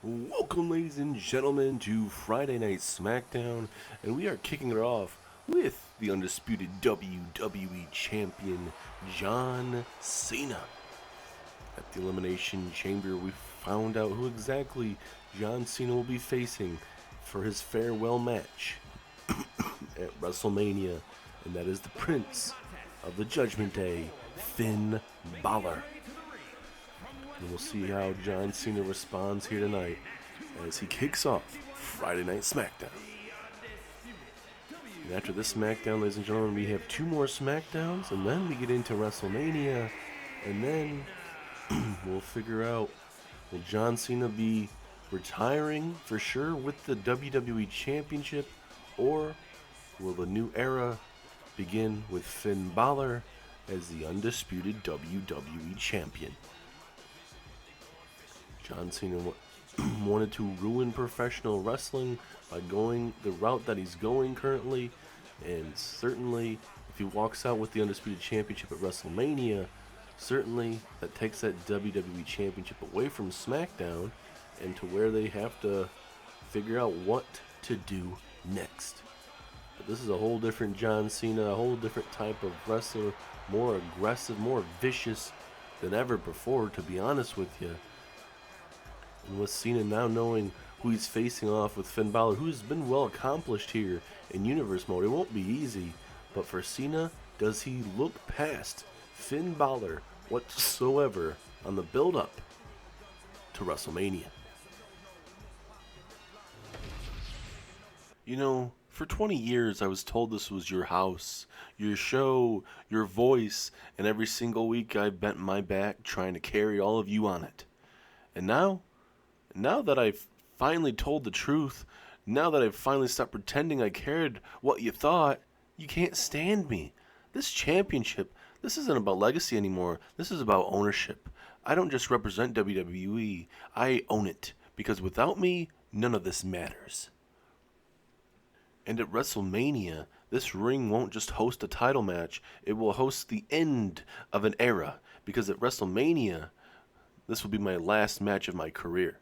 Welcome, ladies and gentlemen, to Friday Night Smackdown, and we are kicking it off with the undisputed WWE Champion, John Cena. At the Elimination Chamber, we found out who exactly John Cena will be facing for his farewell match at WrestleMania, and that is the Prince of the Judgment Day, Finn Balor. And we'll see how John Cena responds here tonight as he kicks off Friday Night Smackdown. And after this Smackdown, ladies and gentlemen, we have two more Smackdowns, and then we get into WrestleMania, and then we'll figure out, will John Cena be retiring for sure with the WWE Championship, or will the new era begin with Finn Balor as the undisputed WWE Champion? John Cena wanted to ruin professional wrestling by going the route that he's going currently, and certainly if he walks out with the Undisputed Championship at WrestleMania, certainly that takes that WWE Championship away from SmackDown and to where they have to figure out what to do next. But this is a whole different John Cena, a whole different type of wrestler, more aggressive, more vicious than ever before, to be honest with you. And with Cena now knowing who he's facing off with Finn Balor, who's been well accomplished here in Universe Mode, it won't be easy. But for Cena, does he look past Finn Balor whatsoever on the build-up to WrestleMania? You know, for 20 years I was told this was your house, your show, your voice, and every single week I bent my back trying to carry all of you on it. And now that I've finally told the truth, now that I've finally stopped pretending I cared what you thought, you can't stand me. This championship, this isn't about legacy anymore. This is about ownership. I don't just represent WWE. I own it. Because without me, none of this matters. And at WrestleMania, this ring won't just host a title match. It will host the end of an era. Because at WrestleMania, this will be my last match of my career.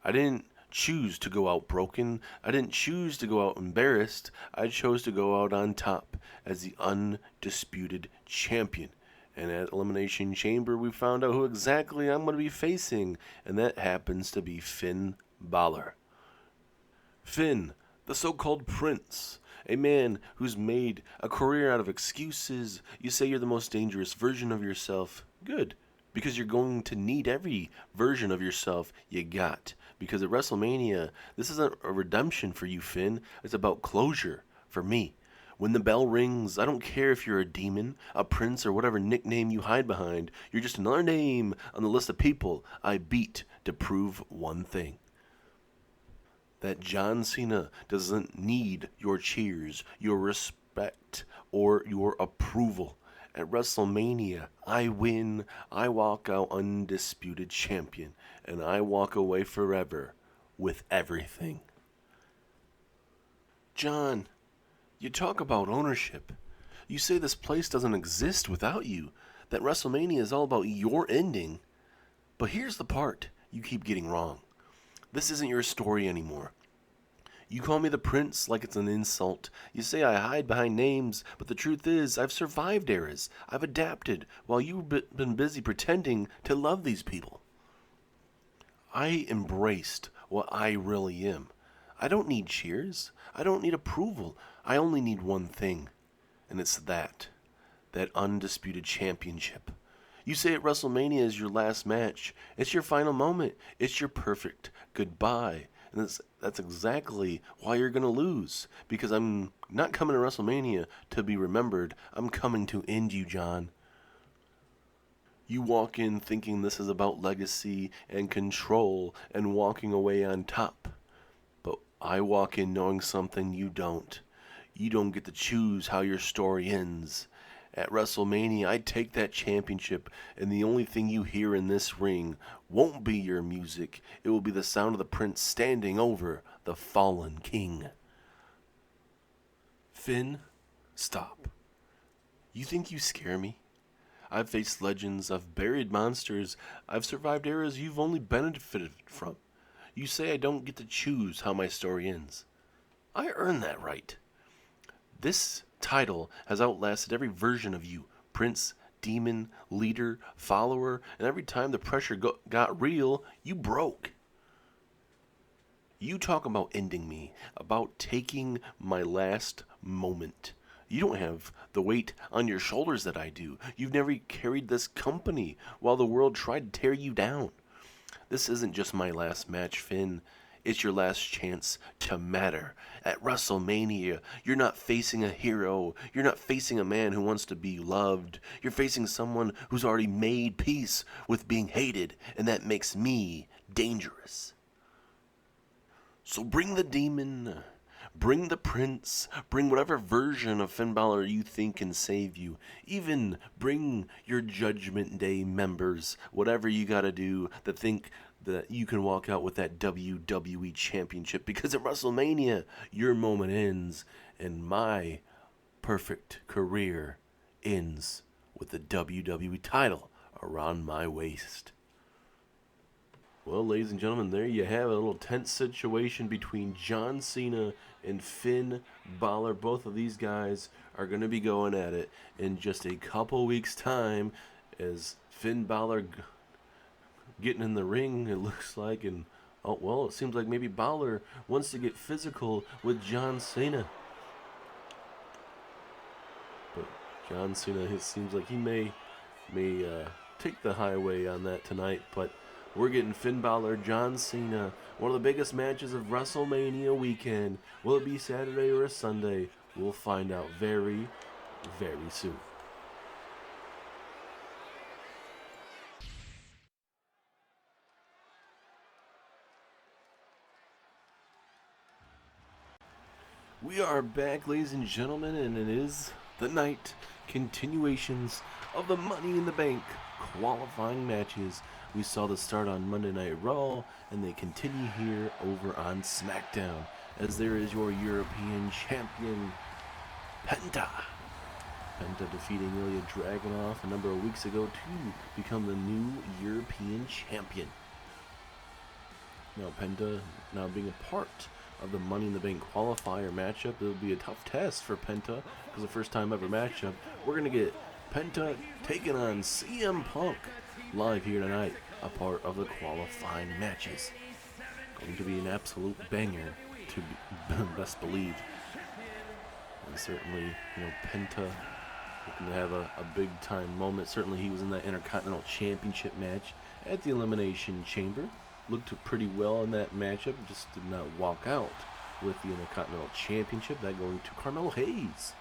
I didn't choose to go out broken. I didn't choose to go out embarrassed. I chose to go out on top as the undisputed champion. And at Elimination Chamber, we found out who exactly I'm going to be facing, and that happens to be Finn Balor. Finn, the so-called prince, a man who's made a career out of excuses. You say you're the most dangerous version of yourself. Good. Because you're going to need every version of yourself you got. Because at WrestleMania, this isn't a redemption for you, Finn. It's about closure for me. When the bell rings, I don't care if you're a demon, a prince, or whatever nickname you hide behind. You're just another name on the list of people I beat to prove one thing. That John Cena doesn't need your cheers, your respect, or your approval. At WrestleMania, I win, I walk out undisputed champion, and I walk away forever with everything. John, you talk about ownership. You say this place doesn't exist without you, that WrestleMania is all about your ending. But here's the part you keep getting wrong. This isn't your story anymore. You call me the prince like it's an insult. You say I hide behind names, but the truth is I've survived eras. I've adapted while you've been busy pretending to love these people. I embraced what I really am. I don't need cheers. I don't need approval. I only need one thing, and it's that undisputed championship. You say at WrestleMania is your last match. It's your final moment. It's your perfect goodbye. And that's exactly why you're going to lose. Because I'm not coming to WrestleMania to be remembered. I'm coming to end you, John. You walk in thinking this is about legacy and control and walking away on top. But I walk in knowing something you don't. You don't get to choose how your story ends. At WrestleMania, I take that championship, and the only thing you hear in this ring won't be your music. It will be the sound of the prince standing over the fallen king. Finn, stop. You think you scare me? I've faced legends, I've buried monsters, I've survived eras you've only benefited from. You say I don't get to choose how my story ends. I earned that right. This title has outlasted every version of you, Prince, Demon, Leader, Follower, and every time the pressure got real, you broke. You talk about ending me, about taking my last moment. You don't have the weight on your shoulders that I do. You've never carried this company while the world tried to tear you down. This isn't just my last match, Finn. It's your last chance to matter. At WrestleMania, you're not facing a hero. You're not facing a man who wants to be loved. You're facing someone who's already made peace with being hated, and that makes me dangerous. So bring the demon, bring the prince, bring whatever version of Finn Balor you think can save you. Even bring your Judgment Day members, whatever you gotta do to think that you can walk out with that WWE Championship. Because at WrestleMania, your moment ends, and my perfect career ends with the WWE title around my waist. Well, ladies and gentlemen, there you have it. A little tense situation between John Cena and Finn Balor. Both of these guys are going to be going at it in just a couple weeks' time as Finn Balor getting in the ring, it looks like. And, oh, well, it seems like maybe Balor wants to get physical with John Cena. But John Cena, it seems like he may take the highway on that tonight, but we're getting Finn Balor, John Cena, one of the biggest matches of WrestleMania weekend. Will it be Saturday or a Sunday? We'll find out very, very soon. We are back, ladies and gentlemen, and it is the night continuations of the Money in the Bank qualifying matches. We saw the start on Monday Night Raw, and they continue here over on Smackdown, as there is your European champion, Penta. Penta defeating Ilya Dragunov a number of weeks ago to become the new European champion. Now Penta, now being a part of the Money in the Bank qualifier matchup, it'll be a tough test for Penta, because the first time ever matchup, we're going to get Penta taking on CM Punk live here tonight, a part of the qualifying matches. Going to be an absolute banger, to be best believe. And certainly, Penta looking to have a big time moment. Certainly he was in that Intercontinental Championship match at the Elimination Chamber. Looked pretty well in that matchup, just did not walk out with the Intercontinental Championship. That going to Carmelo Hayes.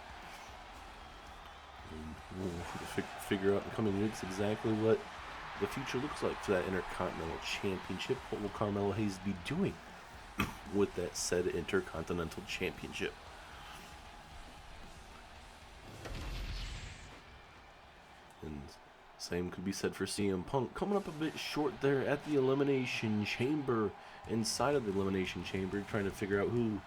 And we'll figure out in the coming weeks exactly what the future looks like for that Intercontinental Championship. What will Carmelo Hayes be doing with that said Intercontinental Championship? And same could be said for CM Punk. Coming up a bit short there at the Elimination Chamber. Inside of the Elimination Chamber, trying to figure out who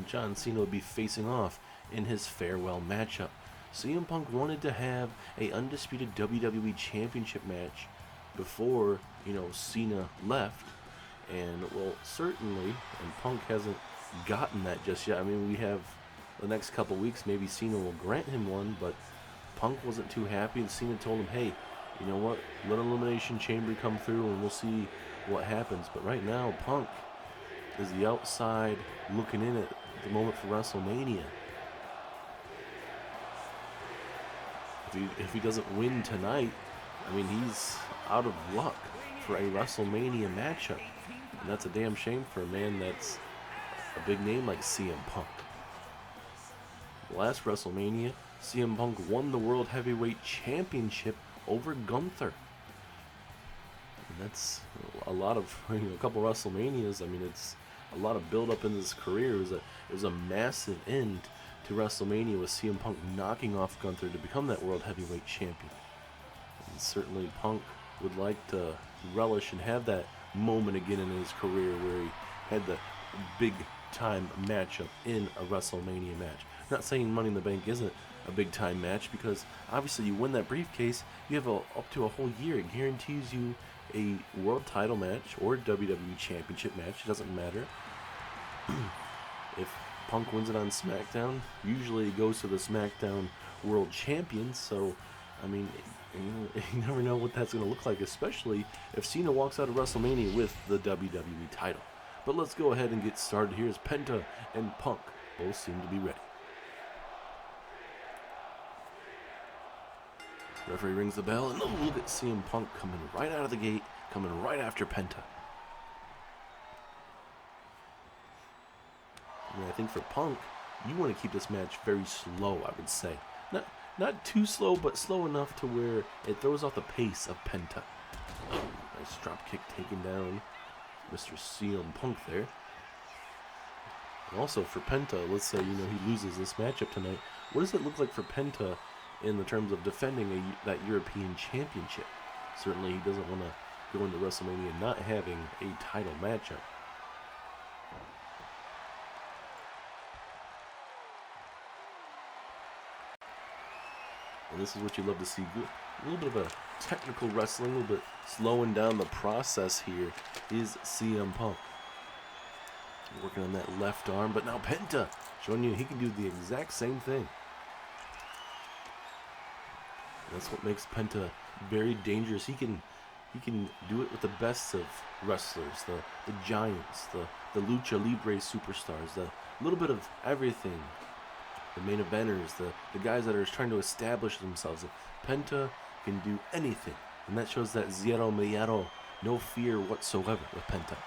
John Cena would be facing off in his farewell matchup. CM Punk wanted to have a undisputed WWE Championship match before, Cena left. And, well, certainly, and Punk hasn't gotten that just yet. I mean, we have the next couple weeks, maybe Cena will grant him one, but Punk wasn't too happy, and Cena told him, hey, you know what, let Elimination Chamber come through and we'll see what happens. But right now, Punk is the outside looking in at the moment for WrestleMania. If he doesn't win tonight, I mean, he's out of luck for a WrestleMania matchup. And that's a damn shame for a man that's a big name like CM Punk. Last WrestleMania, CM Punk won the World Heavyweight Championship over Gunther. And that's a lot of, a couple WrestleManias. I mean, it's a lot of build up in his career. It was a massive end to WrestleMania with CM Punk knocking off Gunther to become that World Heavyweight Champion. And certainly Punk would like to relish and have that moment again in his career where he had the big time matchup in a WrestleMania match. Not saying Money in the Bank isn't a big time match, because obviously you win that briefcase, you have up to a whole year. It guarantees you a world title match or a WWE championship match. It doesn't matter. If Punk wins it on SmackDown, usually it goes to the SmackDown World Champion. So, I mean, you never know what that's going to look like, especially if Cena walks out of WrestleMania with the WWE title. But let's go ahead and get started. Here's Penta and Punk. Both seem to be ready. Referee rings the bell, and look at CM Punk coming right out of the gate, coming right after Penta. I mean, I think for Punk, you want to keep this match very slow, I would say. Not too slow, but slow enough to where it throws off the pace of Penta. Oh, nice drop kick taken down Mr. CM Punk there. And also for Penta, let's say, he loses this matchup tonight. What does it look like for Penta in the terms of defending that European Championship? Certainly he doesn't want to go into WrestleMania not having a title matchup. And this is what you love to see. A little bit of a technical wrestling, a little bit slowing down the process here is CM Punk. Working on that left arm, but now Penta showing you he can do the exact same thing. That's what makes Penta very dangerous. He can do it with the best of wrestlers, the giants, the lucha libre superstars, the little bit of everything, the main eventers, the guys that are trying to establish themselves. Penta can do anything, and that shows that zero miedo, no fear whatsoever with Penta.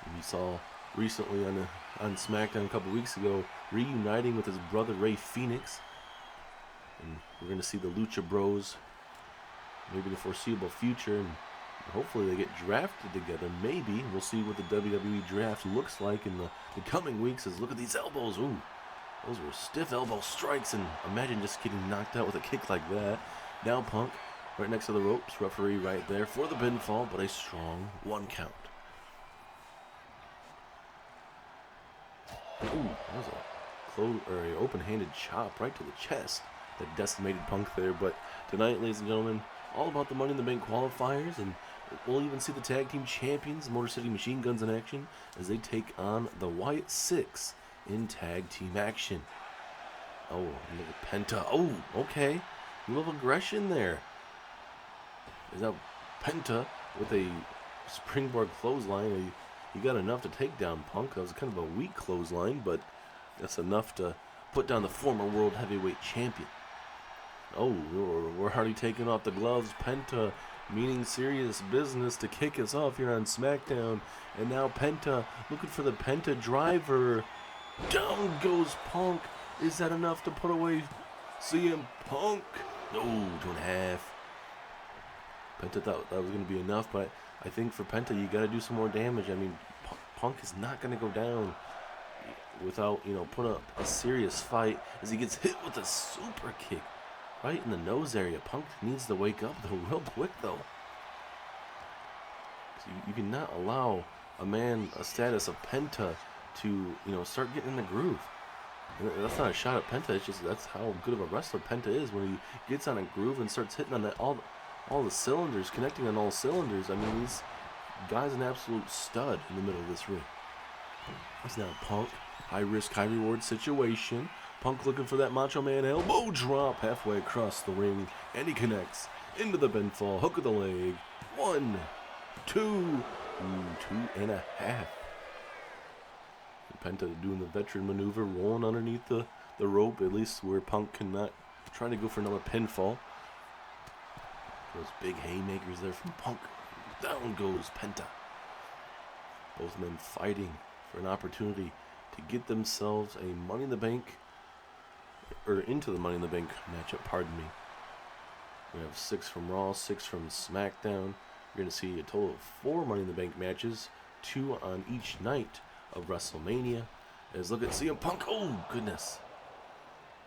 And you saw recently on SmackDown a couple weeks ago, reuniting with his brother Rey Fenix. And we're going to see the Lucha Bros maybe in the foreseeable future, and hopefully they get drafted together. Maybe we'll see what the WWE draft looks like in the coming weeks. As look at these elbows. Ooh, those were stiff elbow strikes, and imagine just getting knocked out with a kick like that. Now Punk right next to the ropes, referee right there for the pinfall, but a strong 1 count. Ooh, that was a open-handed chop right to the chest that decimated Punk there. But tonight, ladies and gentlemen, all about the Money in the Bank qualifiers, and we'll even see the tag team champions, Motor City Machine Guns, in action as they take on the Wyatt Six in tag team action. Oh, look at Penta. Oh, okay, a little aggression there. Is that Penta with a springboard clothesline? He got enough to take down Punk. That was kind of a weak clothesline, but that's enough to put down the former World Heavyweight Champion. Oh, we're already taking off the gloves. Penta meaning serious business to kick us off here on SmackDown. And now Penta looking for the Penta driver. Down goes Punk. Is that enough to put away CM Punk? No, 2.5. Penta thought that was going to be enough, but I think for Penta, you got to do some more damage. I mean, Punk is not going to go down without, putting up a serious fight as he gets hit with a super kick right in the nose area. Punk needs to wake up, though, real quick, though. You cannot allow a status of Penta to, start getting in the groove. And that's not a shot at Penta. It's just that's how good of a wrestler Penta is when he gets on a groove and starts hitting on all the cylinders, connecting on all cylinders. I mean, this guy's an absolute stud in the middle of this ring. It's now Punk. High risk, high reward situation. Punk looking for that Macho Man elbow drop halfway across the ring. And he connects into the pinfall. Hook of the leg. 1, 2, 2.5. Penta doing the veteran maneuver, rolling underneath the rope, at least where Punk cannot, trying to go for another pinfall. Those big haymakers there from Punk. Down goes Penta. Both men fighting for an opportunity to get themselves a Money in the Bank, or into the Money in the Bank matchup, pardon me. We have 6 from Raw, 6 from SmackDown. You're going to see a total of 4 Money in the Bank matches, 2 on each night of WrestleMania. As look at CM Punk. Oh, goodness.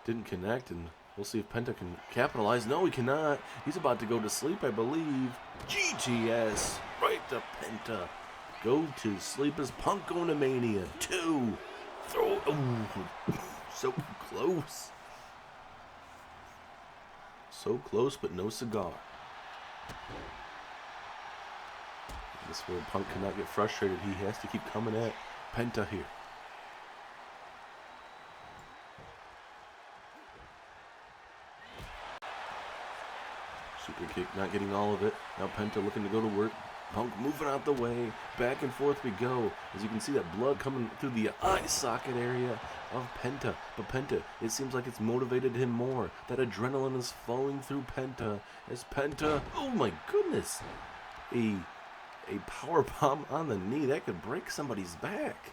Didn't connect, and we'll see if Penta can capitalize. No, he cannot. He's about to go to sleep, I believe. GTS. Right to Penta. Go to sleep as Punk going to Mania. 2. Throw. Oh, so close. So close, but no cigar. This is where Punk cannot get frustrated. He has to keep coming at Penta here. Super kick, not getting all of it. Now Penta looking to go to work. Punk moving out the way. Back and forth we go. As you can see, that blood coming through the eye socket area of Penta. But Penta, it seems like it's motivated him more. That adrenaline is flowing through Penta. As Penta, oh my goodness, a power bomb on the knee. That could break somebody's back.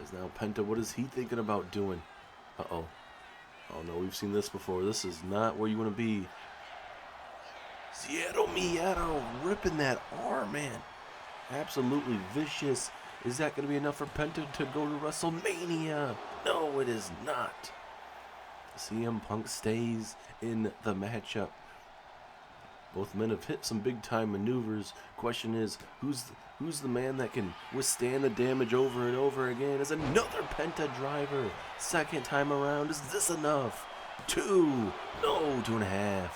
As now Penta, what is he thinking about doing? Uh-oh. Oh no, we've seen this before. This is not where you want to be. Seattle Miato ripping that arm, man. Absolutely vicious. Is that going to be enough for Penta to go to WrestleMania? No, it is not. CM Punk stays in the matchup. Both men have hit some big-time maneuvers. Question is, who's the man that can withstand the damage over and over again? Is another Penta driver. Second time around, is this enough? 2, no, 2.5.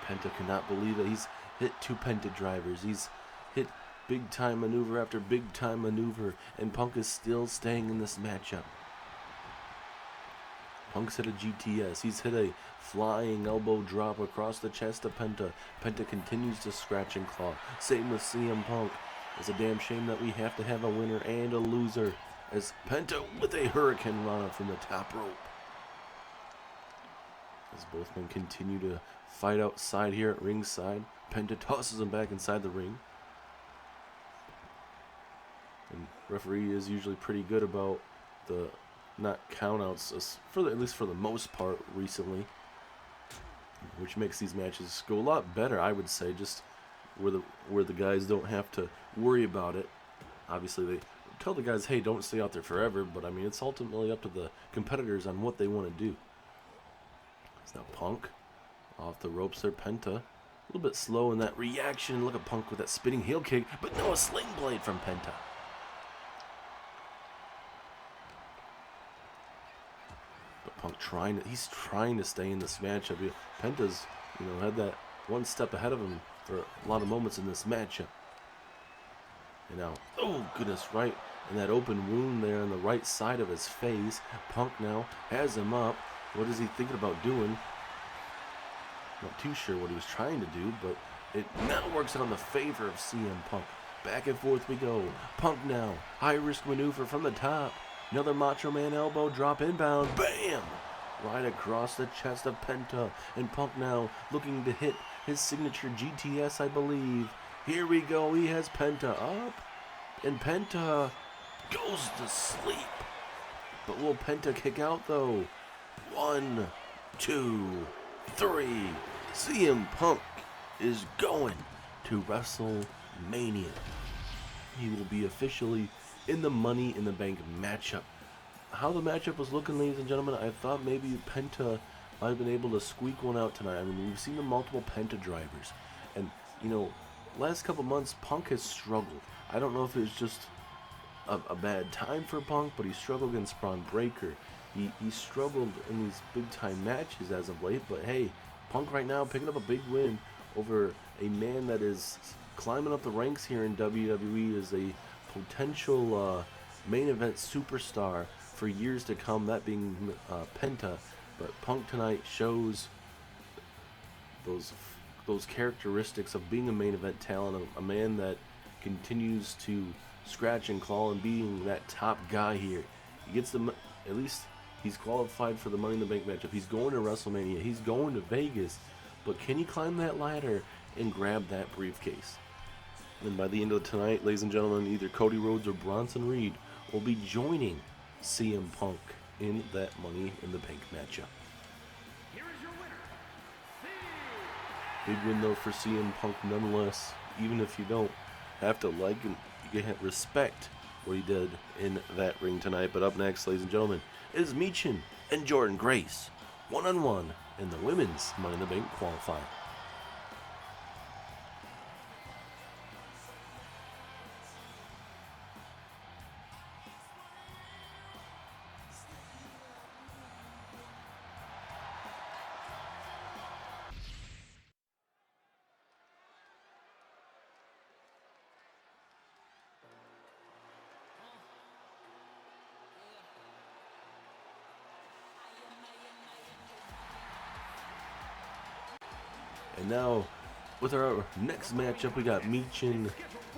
Penta cannot believe that he's hit 2 Penta drivers. He's hit big-time maneuver after big-time maneuver, and Punk is still staying in this matchup. Punk's hit a GTS. He's hit a flying elbow drop across the chest of Penta. Penta continues to scratch and claw. Same with CM Punk. It's a damn shame that we have to have a winner and a loser, as Penta with a hurricane rana from the top rope. As both men continue to fight outside here at ringside, Penta tosses him back inside the ring. And referee is usually pretty good about the not countouts, at least for the most part recently, which makes these matches go a lot better, I would say, just where the guys don't have to worry about it. Obviously, they tell the guys, hey, don't stay out there forever, but I mean, it's ultimately up to the competitors on what they want to do. It's now Punk off the ropes there. Penta a little bit slow in that reaction. Look at Punk with that spinning heel kick, but no, a sling blade from Penta. But Punk he's trying to stay in this matchup. Penta's, had that one step ahead of him for a lot of moments in this matchup. And now, oh goodness, right in that open wound there on the right side of his face. Punk now has him up. What is he thinking about doing? Not too sure what he was trying to do, but it now works out in the favor of CM Punk. Back and forth we go. Punk now, high risk maneuver from the top. Another Macho Man elbow drop inbound. Bam! Right across the chest of Penta. And Punk now looking to hit his signature GTS, I believe. Here we go. He has Penta up. And Penta goes to sleep. But will Penta kick out though? 1, 2, 3. CM Punk is going to WrestleMania. He will be officially in the Money in the Bank matchup. How the matchup was looking, ladies and gentlemen, I thought maybe Penta might have been able to squeak one out tonight. I mean, we've seen the multiple Penta drivers. And, last couple months, Punk has struggled. I don't know if it was just a bad time for Punk, but he struggled against Braun Breaker. He struggled in these big-time matches as of late, but hey, Punk right now picking up a big win over a man that is climbing up the ranks here in WWE as a potential main event superstar for years to come, that being Penta. But Punk tonight shows those characteristics of being a main event talent, a man that continues to scratch and claw and being that top guy here. He gets at least he's qualified for the Money in the Bank matchup. He's going to WrestleMania. He's going to Vegas. But can he climb that ladder and grab that briefcase? And by the end of tonight, ladies and gentlemen, either Cody Rhodes or Bronson Reed will be joining CM Punk in that Money in the Bank matchup. Here is your winner, Big win though for CM Punk nonetheless. Even if you don't have to like and you can respect what he did in that ring tonight. But up next, ladies and gentlemen, is Michin and Jordynne Grace one-on-one in the women's Money in the Bank qualifying. And now, with our next matchup, we got Michin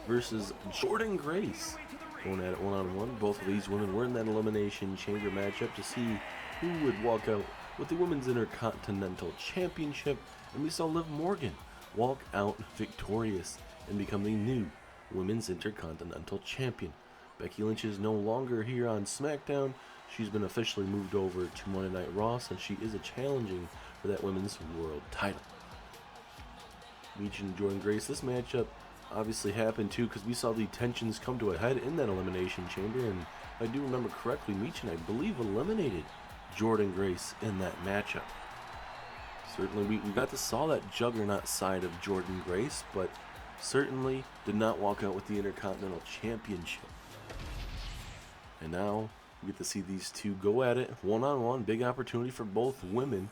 versus Jordynne Grace. Going at it one-on-one. Both of these women were in that Elimination Chamber matchup to see who would walk out with the Women's Intercontinental Championship. And we saw Liv Morgan walk out victorious and become the new Women's Intercontinental Champion. Becky Lynch is no longer here on Smackdown. She's been officially moved over to Monday Night Raw, and she is challenging for that Women's World title. Michin and Jordynne Grace, this matchup obviously happened too because we saw the tensions come to a head in that Elimination Chamber, and if I do remember correctly, Michin, I believe, eliminated Jordynne Grace in that matchup. Certainly we got to saw that juggernaut side of Jordynne Grace, but certainly did not walk out with the Intercontinental Championship. And now we get to see these two go at it one-on-one. Big opportunity for both women,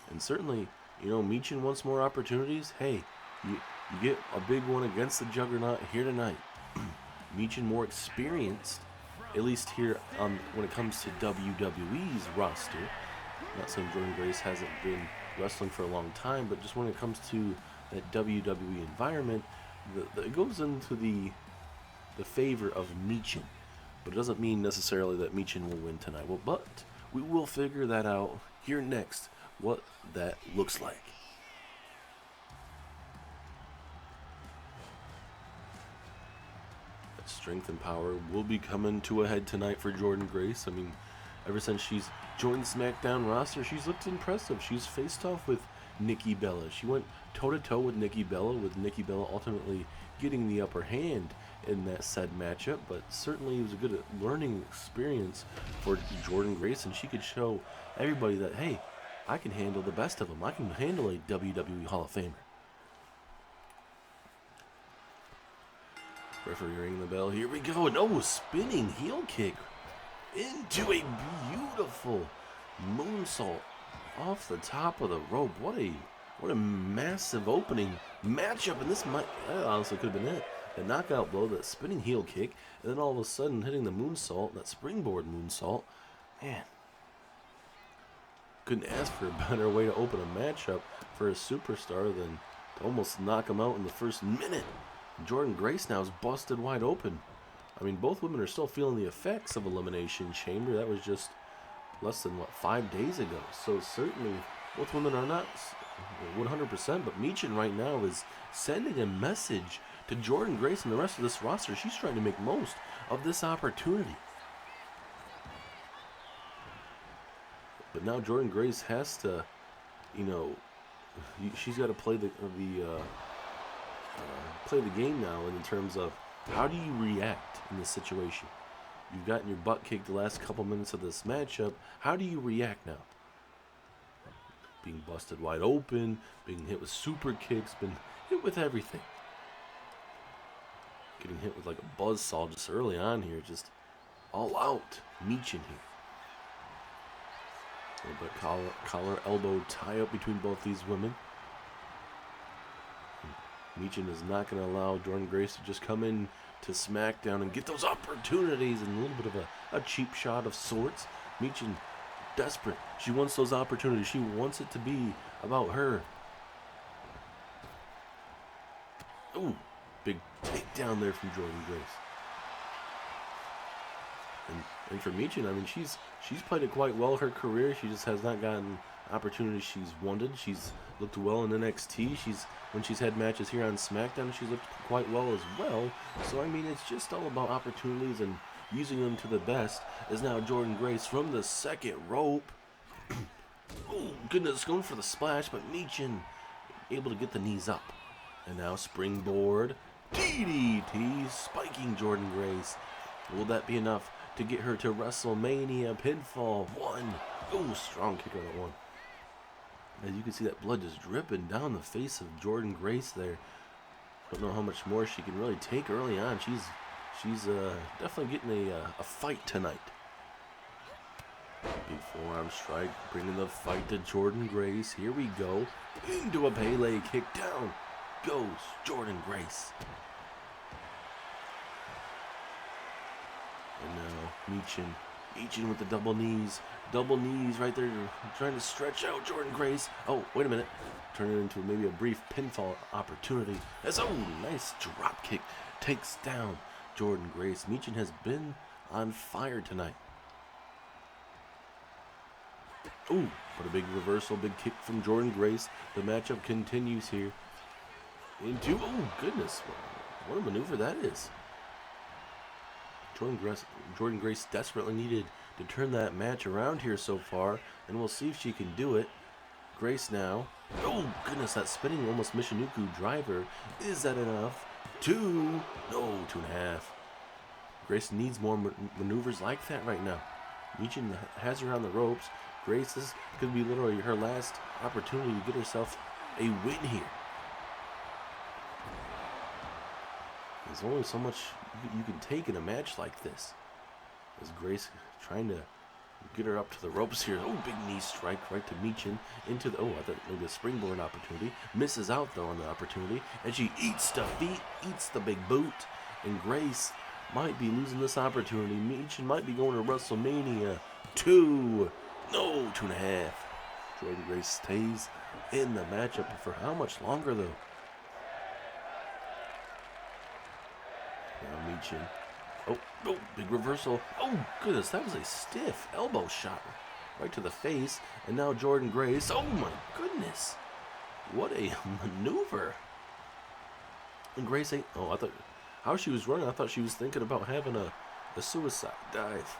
and certainly, you know, Michin wants more opportunities. Hey, you get a big one against the Juggernaut here tonight. Michin more experienced, at least here when it comes to WWE's roster. I'm not saying Jordynne Grace hasn't been wrestling for a long time, but just when it comes to that WWE environment, it goes into the favor of Michin. But it doesn't mean necessarily that Michin will win tonight. Well, but we will figure that out here next, what that looks like. Strength and power will be coming to a head tonight for Jordynne Grace. I mean, ever since she's joined the SmackDown roster, she's looked impressive. She's faced off with Nikki Bella. She went toe-to-toe with Nikki Bella ultimately getting the upper hand in that said matchup, but certainly it was a good learning experience for Jordynne Grace, and she could show everybody that, hey, I can handle the best of them. I can handle a WWE Hall of Famer. Referee ringing the bell. Here we go. And oh, spinning heel kick into a beautiful moonsault off the top of the rope. What a massive opening matchup. And this might, that honestly could have been it. The knockout blow, that spinning heel kick, and then all of a sudden hitting the moonsault, that springboard moonsault. Man, couldn't ask for a better way to open a matchup for a superstar than to almost knock him out in the first minute. Jordynne Grace now is busted wide open. I mean, both women are still feeling the effects of Elimination Chamber. That was just less than, 5 days ago. So certainly, both women are not 100%, but Michin right now is sending a message to Jordynne Grace and the rest of this roster. She's trying to make most of this opportunity. But now Jordynne Grace has to, she's got to play the game now in terms of how do you react in this situation. You've gotten your butt kicked the last couple minutes of this matchup. How do you react now? Being busted wide open, being hit with super kicks, been hit with everything. Getting hit with like a buzzsaw just early on here, just all out Michin here. A little bit collar elbow tie up between both these women. Michin is not going to allow Jordynne Grace to just come in to SmackDown and get those opportunities, and a little bit of a cheap shot of sorts. Michin desperate. She wants those opportunities. She wants it to be about her. Ooh, big takedown there from Jordynne Grace. And for Michin, I mean, she's played it quite well her career. She just has not gotten opportunities she's wanted. She's looked well in NXT. When she's had matches here on SmackDown, she's looked quite well as well. So, I mean, it's just all about opportunities and using them to the best. Is now Jordynne Grace from the second rope. Oh, goodness, going for the splash, but Michin able to get the knees up. And now springboard DDT, spiking Jordynne Grace. Will that be enough to get her to WrestleMania pinfall? One. Oh, strong kick on that one. As you can see, that blood just dripping down the face of Jordynne Grace there. Don't know how much more she can really take early on. She's definitely getting a fight tonight. Big forearm strike, bringing the fight to Jordynne Grace. Here we go. Into a Pele kick. Down goes Jordynne Grace. And now Michin Michin with the double knees right there, trying to stretch out Jordynne Grace. Oh, wait a minute. Turn it into maybe a brief pinfall opportunity. As nice drop kick takes down Jordynne Grace. Michin has been on fire tonight. Ooh, but a big reversal, big kick from Jordynne Grace. The matchup continues here. Oh goodness, what a maneuver that is. Jordynne Grace desperately needed to turn that match around here so far, and we'll see if she can do it. Grace now. Oh goodness, that spinning almost Michinoku driver. Is that enough? 2. No, 2.5. Grace needs more maneuvers like that right now. Michin has her on the ropes. Grace, this could be literally her last opportunity to get herself a win here. There's only so much you can take in a match like this. As Grace trying to get her up to the ropes here. Oh, big knee strike right to Michin into the, I thought maybe a springboard opportunity. Misses out though on the opportunity. And she eats defeat, eats the big boot. And Grace might be losing this opportunity. Michin might be going to WrestleMania 2. No, 2.5. Jordynne Grace stays in the matchup for how much longer though? Now Michin. Oh, big reversal. Oh, goodness, that was a stiff elbow shot right to the face. And now Jordynne Grace. Oh, my goodness. What a maneuver. And Grace ain't... Oh, I thought... How she was running, I thought she was thinking about having a suicide dive.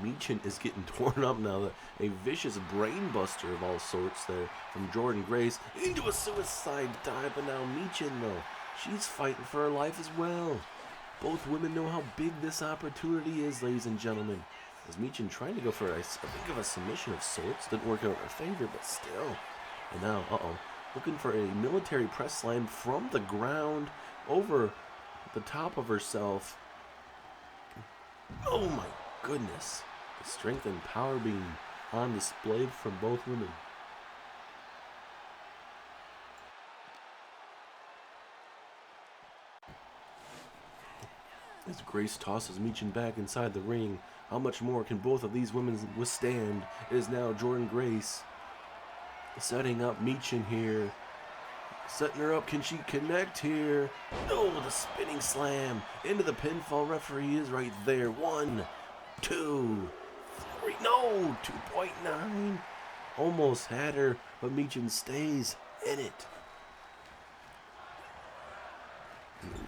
Michin is getting torn up now. A vicious brain buster of all sorts there from Jordynne Grace into a suicide dive. But now Michin, though, she's fighting for her life as well. Both women know how big this opportunity is, ladies and gentlemen. As Michin trying to go for I think of a submission of sorts. Didn't work out in her favor, but still. And now, looking for a military press slam from the ground over the top of herself. Oh my goodness. The strength and power being on display from both women. As Grace tosses Michin back inside the ring, how much more can both of these women withstand? It is now Jordynne Grace setting up Michin here. Setting her up. Can she connect here? No, the spinning slam into the pinfall. Referee is right there. 1, 2, 3. No, 2.9. Almost had her, but Michin stays in it.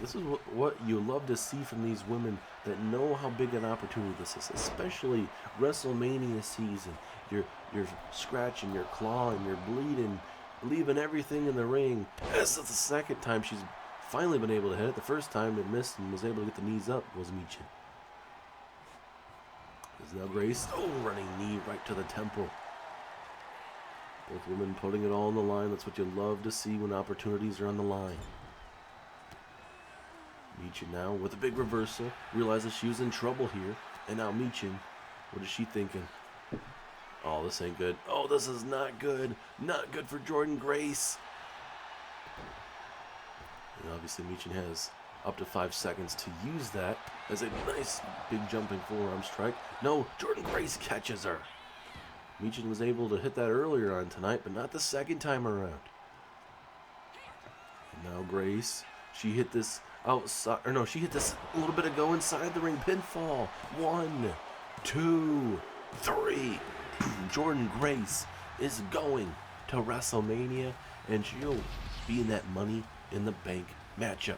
This is what you love to see from these women that know how big an opportunity this is, especially WrestleMania season. You're scratching, you're clawing, you're bleeding, leaving everything in the ring. This is the second time she's finally been able to hit it. The first time it missed and was able to get the knees up was Michin. There's now Grace. Oh, running knee right to the temple. Both women putting it all on the line. That's what you love to see when opportunities are on the line. Michin now with a big reversal. Realizes she was in trouble here. And now Michin, what is she thinking? Oh, this ain't good. Oh, this is not good. Not good for Jordynne Grace. And obviously Michin has up to 5 seconds to use that as a nice big jumping forearm strike. No, Jordynne Grace catches her. Michin was able to hit that earlier on tonight, but not the second time around. And now Grace, she hit this outside, or no, she hit this a little bit ago inside the ring. Pinfall. 1, 2, 3. Jordynne Grace is going to WrestleMania, and she'll be in that Money in the Bank matchup.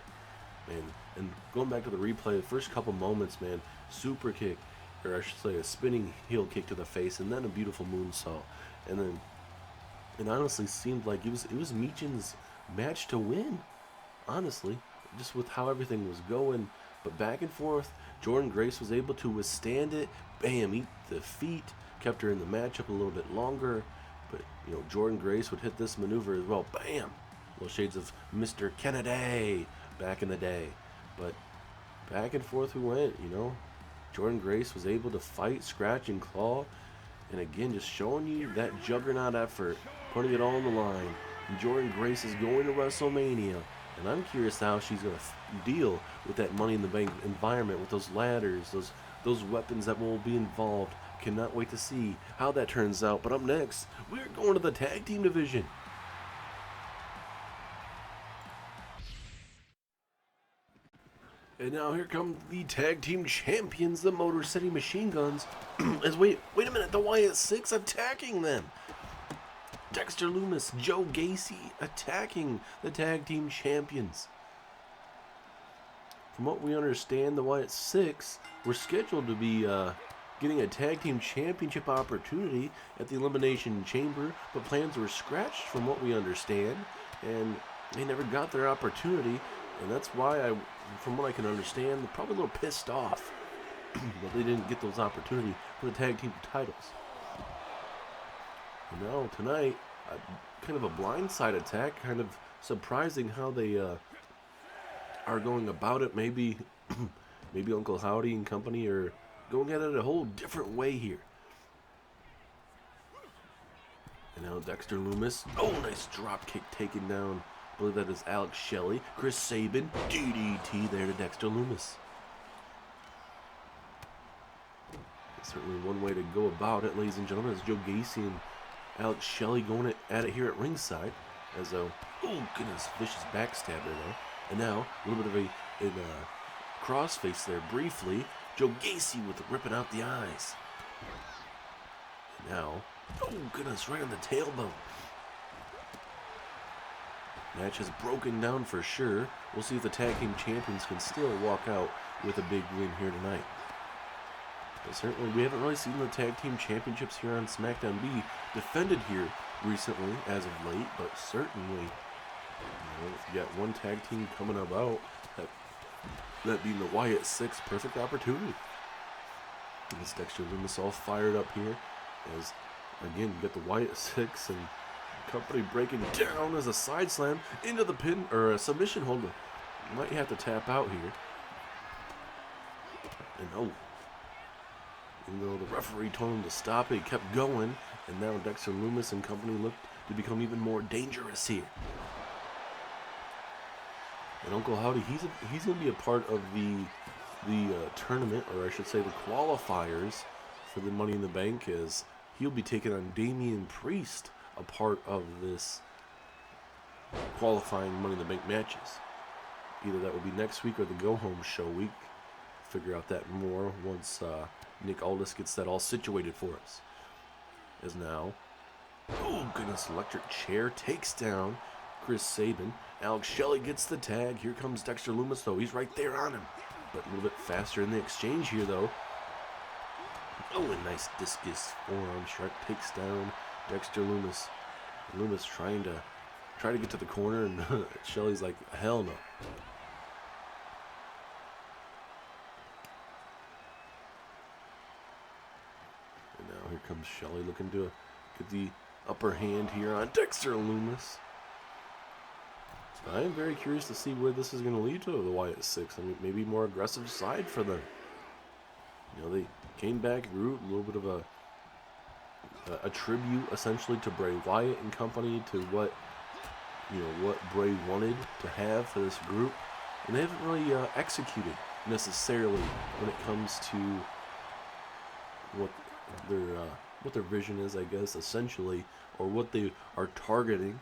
Man, and going back to the replay, the first couple moments, man, super kick, or I should say a spinning heel kick to the face, and then a beautiful moonsault. And then it honestly seemed like it was Michin's match to win, honestly, just with how everything was going. But back and forth, Jordynne Grace was able to withstand it. Bam, eat the feet, kept her in the matchup a little bit longer. But, you know, Jordynne Grace would hit this maneuver as well. Bam! Little shades of Mr. Kennedy back in the day. But back and forth we went, you know. Jordynne Grace was able to fight, scratch, and claw. And again, just showing you that juggernaut effort, putting it all on the line. And Jordynne Grace is going to WrestleMania. And I'm curious how she's going to deal with that Money in the Bank environment, with those ladders, those weapons that will be involved. Cannot wait to see how that turns out. But up next, we're going to the tag team division. And now here come the tag team champions, the Motor City Machine Guns. Wait a minute, the Wyatt Six attacking them. Dexter Lumis, Joe Gacy attacking the tag team champions. From what we understand, the Wyatt Six were scheduled to be getting a tag team championship opportunity at the Elimination Chamber, but plans were scratched from what we understand, and they never got their opportunity, and that's why from what I can understand, they're probably a little pissed off that they didn't get those opportunities for the tag team titles. And now tonight, kind of a blindside attack, kind of surprising how they are going about it. Maybe Uncle Howdy and company are going at it a whole different way here. And now Dexter Lumis. Oh, nice drop kick taken down. I believe that is Alex Shelley. Chris Sabin. DDT there to Dexter Lumis. Certainly one way to go about it, ladies and gentlemen, is Joe Gacy and Alex Shelley going at it here at ringside. As oh goodness, vicious backstabber there. And now a little bit of a crossface there briefly. Joe Gacy with ripping out the eyes. And now, oh goodness, right on the tailbone. Match has broken down for sure. We'll see if the tag team champions can still walk out with a big win here tonight. But certainly, we haven't really seen the tag team championships here on SmackDown be defended here recently, as of late. But certainly, you got one tag team coming about, that being the Wyatt Six, perfect opportunity. This Dexter Lumis all fired up here, as again you got the Wyatt Six and company breaking down as a side slam into the pin or a submission holder. Might have to tap out here. And even though the referee told him to stop it, he kept going, and now Dexter Lumis and company looked to become even more dangerous here. And Uncle Howdy, he's going to be a part of the tournament, or I should say the qualifiers for the Money in the Bank, as he'll be taking on Damian Priest, a part of this qualifying Money in the Bank matches. Either that will be next week or the go-home show week. Figure out that more once Nick Aldis gets that all situated for us. As now, oh goodness, electric chair takes down Chris Sabin. Alex Shelley gets the tag. Here comes Dexter Lumis, though. He's right there on him. But a little bit faster in the exchange here, though. Oh, a nice discus forearm strike takes down Dexter Lumis. Lumis trying to get to the corner, and Shelley's like, hell no. And now here comes Shelley looking to get the upper hand here on Dexter Lumis. I am very curious to see where this is going to lead to the Wyatt Six. I mean, maybe more aggressive side for them. They came back, grew a little bit of a tribute essentially to Bray Wyatt and company, to what Bray wanted to have for this group, and they haven't really executed necessarily when it comes to what their vision is, I guess, essentially, or what they are targeting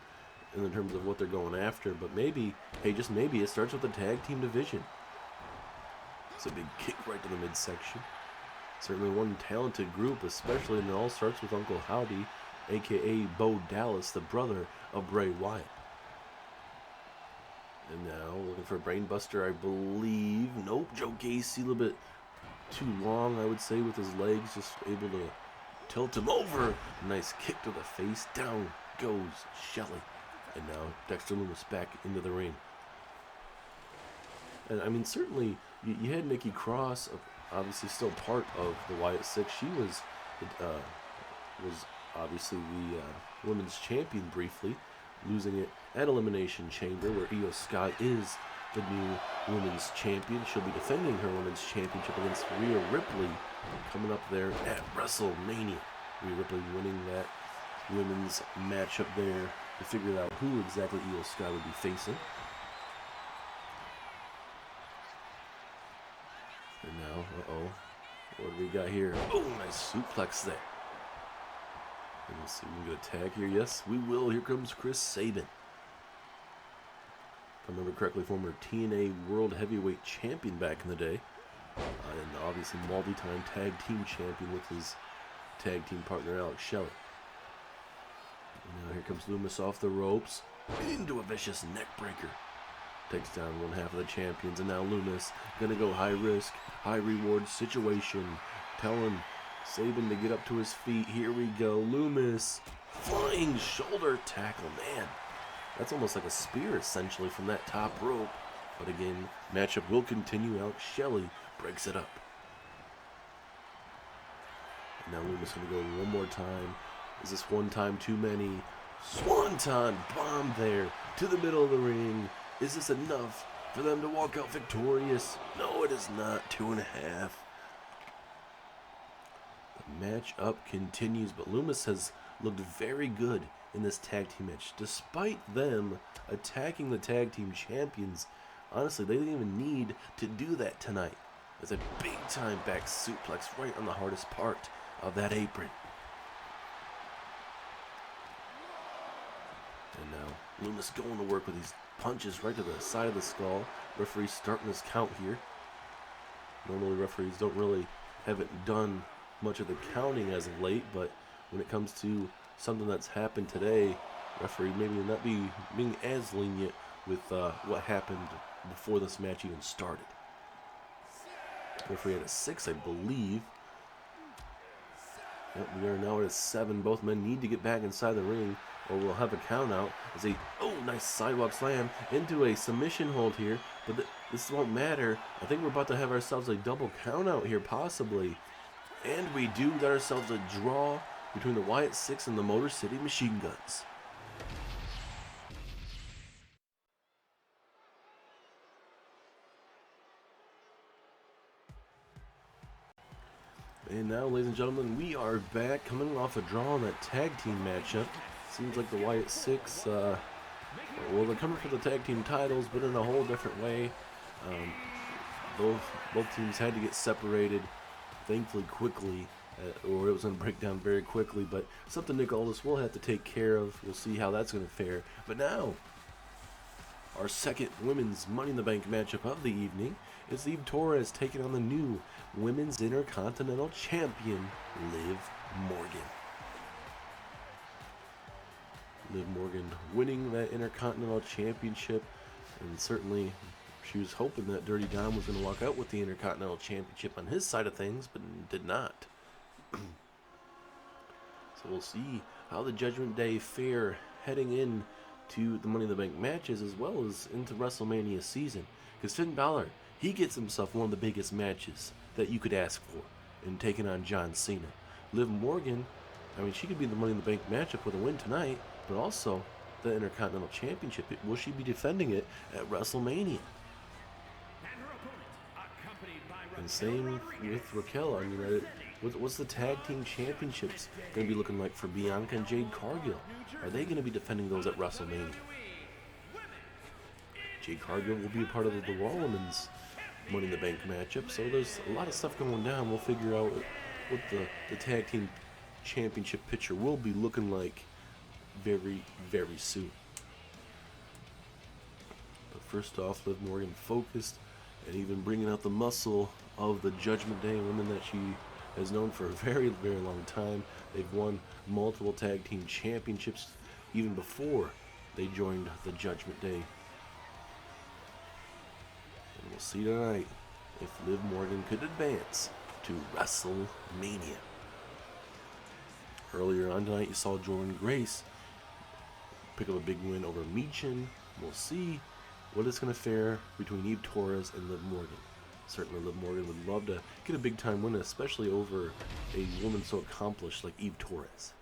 in terms of what they're going after. But maybe, hey, just maybe it starts with the tag team division. It's a big kick right to the midsection. Certainly one talented group, especially, and it all starts with Uncle Howdy, a.k.a. Bo Dallas, the brother of Bray Wyatt. And now, looking for a brainbuster, I believe. Nope, Joe Gacy, a little bit too long, I would say, with his legs, just able to tilt him over. Nice kick to the face. Down goes Shelley. And now Dexter Lumis back into the ring. And I mean, certainly, you had Nikki Cross, obviously still part of the Wyatt Six. She was obviously the women's champion briefly, losing it at Elimination Chamber, where Io Sky is the new women's champion. She'll be defending her women's championship against Rhea Ripley coming up there at WrestleMania. Rhea Ripley winning that women's matchup there We figured out who exactly Io Sky would be facing. And now, what do we got here? Oh, nice suplex there. And let's see if we can get a tag here. Yes, we will. Here comes Chris Sabin. If I remember correctly, former TNA World Heavyweight Champion back in the day. And obviously multi-time tag team champion with his tag team partner Alex Shelley. And now here comes Loomis off the ropes into a vicious neck breaker. Takes down one half of the champions, and now Loomis gonna go high risk, high reward situation, telling Sabin to get up to his feet. Here we go, Loomis, flying shoulder tackle, man. That's almost like a spear essentially from that top rope. But again, matchup will continue. Alex Shelley breaks it up. And now Loomis gonna go one more time. Is this one time too many? Swanton bomb there to the middle of the ring. Is this enough for them to walk out victorious? No, it is not. 2.5. The match-up continues, but Loomis has looked very good in this tag team match. Despite them attacking the tag team champions, honestly, they didn't even need to do that tonight. There's a big-time back suplex right on the hardest part of that apron. And now Loomis going to work with these punches right to the side of the skull. Referee's starting his count here. Normally referees don't really haven't done much of the counting as of late, but when it comes to something that's happened today, referee maybe not being as lenient with what happened before this match even started. Referee at a 6, I believe. Yep, we are now at a 7. Both men need to get back inside the ring, or we'll have a count out as nice sidewalk slam into a submission hold here, but this won't matter. I think we're about to have ourselves a double count out here, possibly. And we do get ourselves a draw between the Wyatt Six and the Motor City Machine Guns. And now, ladies and gentlemen, we are back coming off a draw in that tag team matchup. Seems like the Wyatt Six, well, they're coming for the tag team titles, but in a whole different way. Both teams had to get separated, thankfully, quickly, or it was going to break down very quickly. But something Nick Aldis will have to take care of. We'll see how that's going to fare. But now, our second women's Money in the Bank matchup of the evening is Eve Torres taking on the new Women's Intercontinental Champion, Liv Morgan. Liv Morgan winning that Intercontinental Championship, and certainly she was hoping that Dirty Dom was going to walk out with the Intercontinental Championship on his side of things, but did not. So we'll see how the Judgment Day fare heading in to the Money in the Bank matches as well as into WrestleMania season. Because Finn Balor, he gets himself one of the biggest matches that you could ask for in taking on John Cena. Liv Morgan, I mean, she could be the Money in the Bank matchup with a win tonight, but also the Intercontinental Championship. Will she be defending it at WrestleMania? And same with Raquel. I mean, what's the Tag Team Championships going to be looking like for Bianca and Jade Cargill? Are they going to be defending those at WrestleMania? Jade Cargill will be a part of the Raw Women's Money in the Bank matchup, so there's a lot of stuff going down. We'll figure out what the Tag Team Championship picture will be looking like very, very soon. But first off, Liv Morgan focused and even bringing out the muscle of the Judgment Day, women that she has known for a very, very long time. They've won multiple Tag Team Championships even before they joined the Judgment Day. And we'll see tonight if Liv Morgan could advance to WrestleMania. Earlier on tonight, you saw Jordynne Grace pick up a big win over Michin. We'll see what it's going to fare between Eve Torres and Liv Morgan. Certainly Liv Morgan would love to get a big-time win, especially over a woman so accomplished like Eve Torres.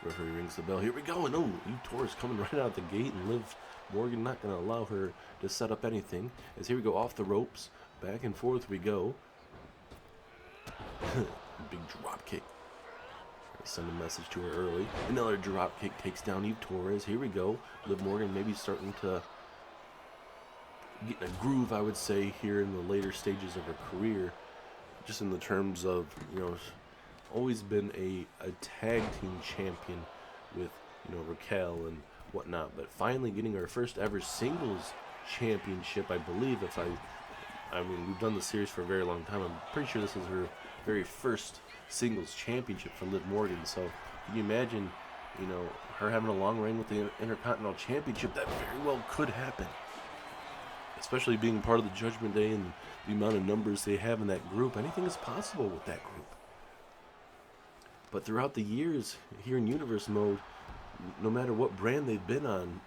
Referee rings the bell. Here we go. And Eve Torres coming right out the gate, and Liv Morgan not going to allow her to set up anything. As here we go off the ropes. Back and forth we go. Big drop kick. Send a message to her early. Another drop kick takes down Eve Torres. Here we go. Liv Morgan maybe starting to get in a groove, I would say, here in the later stages of her career. Just in the terms of, you know, always been a tag team champion with, you know, Raquel and whatnot. But finally getting her first ever singles championship, I believe. I mean, we've done the series for a very long time. I'm pretty sure this is her very first singles championship for Liv Morgan. So can you imagine, you know, her having a long reign with the Intercontinental Championship? That very well could happen. Especially being part of the Judgment Day and the amount of numbers they have in that group. Anything is possible with that group. But throughout the years here in Universe Mode, no matter what brand they've been on,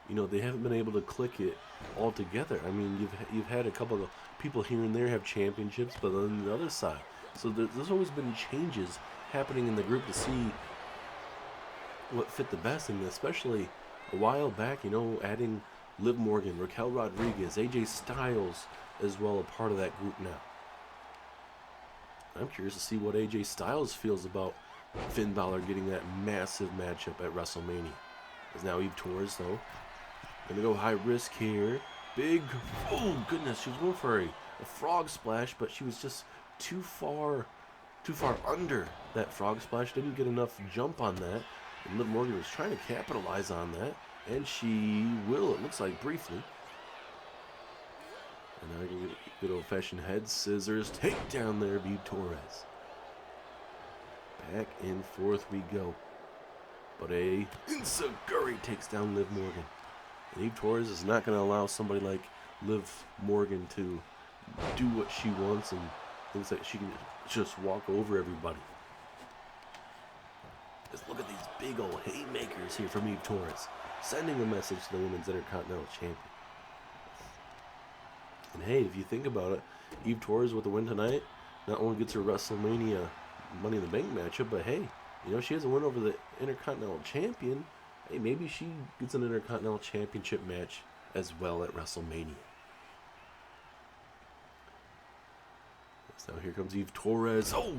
you know, they haven't been able to click it all together. I mean, you've had a couple of people here and there have championships, but on the other side. So there's always been changes happening in the group to see what fit the best, and especially a while back, you know, adding Liv Morgan, Raquel Rodriguez, AJ Styles as well, a part of that group now. I'm curious to see what AJ Styles feels about Finn Balor getting that massive matchup at WrestleMania. There's now Eve Torres, though. Gonna go high risk here. Big, oh goodness, she was going for a frog splash, but she was just too far under that frog splash. Didn't get enough jump on that. And Liv Morgan was trying to capitalize on that. And she will, it looks like, briefly. And now you get a good old-fashioned head scissors takedown there of Eve Torres. Back and forth we go. But a Enziguri takes down Liv Morgan. And Eve Torres is not going to allow somebody like Liv Morgan to do what she wants and thinks that she can just walk over everybody. Just look at these big old haymakers here from Eve Torres, sending a message to the Women's Intercontinental Champion. And hey, if you think about it, Eve Torres with the win tonight not only gets her WrestleMania Money in the Bank matchup, but hey, you know, she has a win over the Intercontinental Champion. Hey, maybe she gets an Intercontinental Championship match as well at WrestleMania. So here comes Eve Torres. Oh,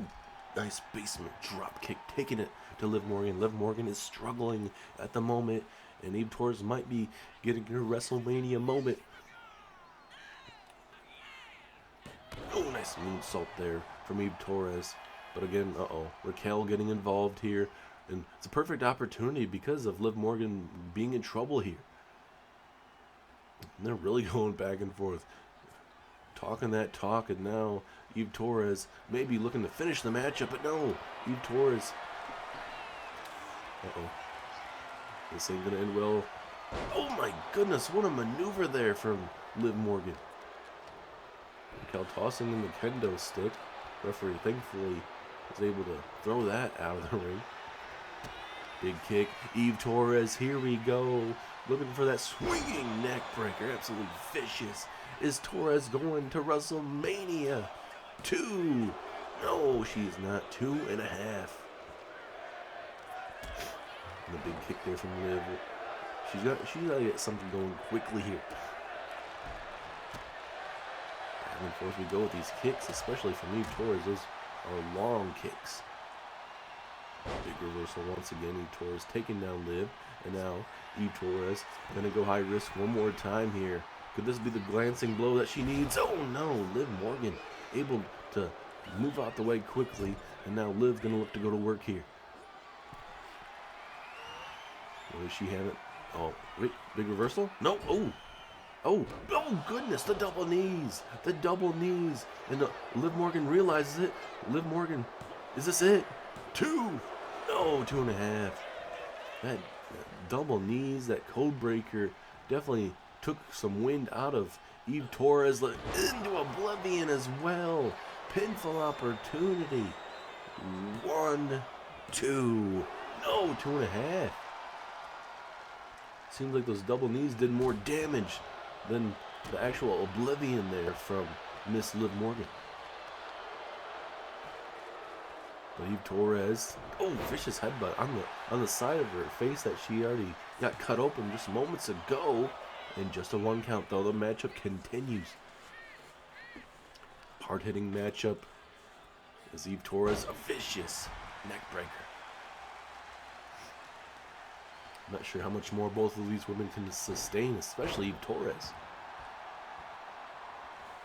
nice basement drop kick, taking it to Liv Morgan. Liv Morgan is struggling at the moment, and Eve Torres might be getting her WrestleMania moment. Oh, nice moonsault there from Eve Torres. But again, Raquel getting involved here. And it's a perfect opportunity because of Liv Morgan being in trouble here. And they're really going back and forth. Talking that talk, and now Eve Torres may be looking to finish the matchup, but no, Eve Torres. This ain't gonna end well. Oh my goodness, what a maneuver there from Liv Morgan. Raquel tossing in the kendo stick. Referee thankfully was able to throw that out of the ring. Big kick. Eve Torres, here we go. Looking for that swinging neck breaker. Absolutely vicious. Is Torres going to WrestleMania 2? No, she's not. 2.5. And a big kick there from Liv. She's got to get something going quickly here. Back and forth we go with these kicks, especially from Eve Torres. Those are long kicks. Big reversal once again. Eve Torres taking down Liv. And now Eve Torres going to go high risk one more time here. Could this be the glancing blow that she needs? Oh no, Liv Morgan able to move out the way quickly. And now Liv going to look to go to work here. What does she have it? Oh, wait, big reversal? No, oh goodness, the double knees. The double knees. And Liv Morgan realizes it. Liv Morgan, is this it? 2. No, 2.5. That double knees, that code breaker definitely took some wind out of Eve Torres into oblivion as well. Pinfall opportunity. 1, 2. No, 2.5. Seems like those double knees did more damage than the actual oblivion there from Miss Liv Morgan. But Eve Torres, vicious headbutt on the side of her face that she already got cut open just moments ago. And just a 1 count though, the matchup continues. Hard-hitting matchup. As Eve Torres, a vicious neck breaker. I'm not sure how much more both of these women can sustain, especially Eve Torres.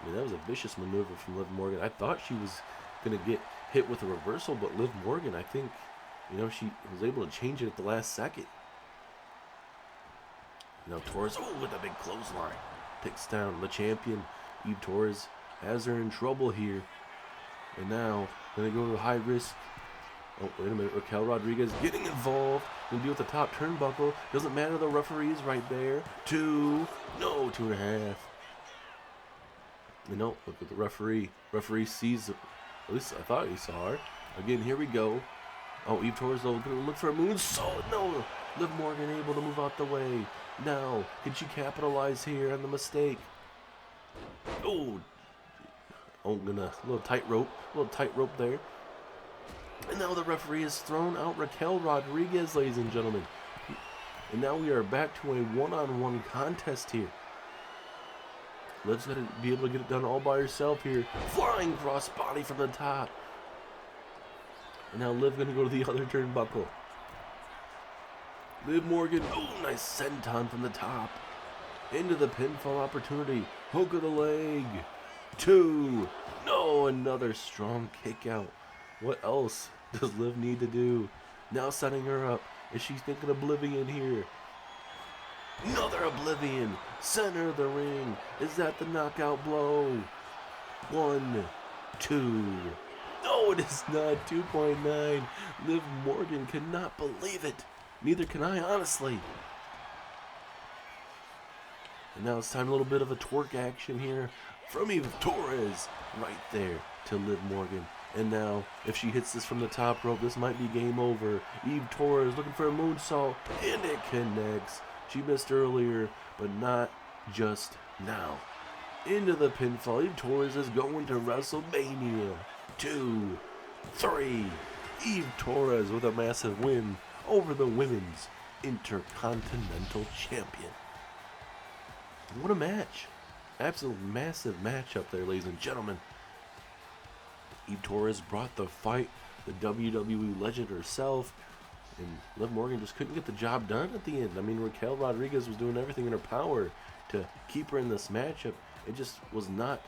I mean, that was a vicious maneuver from Liv Morgan. I thought she was going to get hit with a reversal, but Liv Morgan, I think, she was able to change it at the last second. Now Torres, with a big clothesline, takes down the champion. Eve Torres has her in trouble here. And now, going to go to high risk. Oh, wait a minute. Raquel Rodriguez getting involved. Going to deal with the top turnbuckle. Doesn't matter. The referee is right there. 2. No, 2.5. Look at the referee. Referee sees, at least I thought he saw her. Again, here we go. Oh, Eve Torres, though, going to look for a moonsault. No. Liv Morgan able to move out the way. Now, can she capitalize here on the mistake? A little tightrope there. And now the referee has thrown out Raquel Rodriguez, ladies and gentlemen. And now we are back to a one-on-one contest here. Liv's got to be able to get it done all by herself here. Flying crossbody from the top. And now Liv going to go to the other turnbuckle. Liv Morgan, nice senton from the top. Into the pinfall opportunity. Hook of the leg. 2. No, another strong kick out. What else does Liv need to do? Now setting her up. Is she thinking Oblivion here? Another Oblivion. Center of the ring. Is that the knockout blow? 1, 2. No, it is not. 2.9. Liv Morgan cannot believe it. Neither can I, honestly. And now it's time a little bit of a twerk action here from Eve Torres. Right there to Liv Morgan. And now, if she hits this from the top rope, this might be game over. Eve Torres looking for a moonsault, and it connects. She missed earlier, but not just now. Into the pinfall. Eve Torres is going to WrestleMania. 2, 3. Eve Torres with a massive win over the Women's Intercontinental Champion. What a match. Absolute massive match up there, ladies and gentlemen. Eve Torres brought the fight, the WWE legend herself, and Liv Morgan just couldn't get the job done at the end. I mean, Raquel Rodriguez was doing everything in her power to keep her in this matchup. It just was not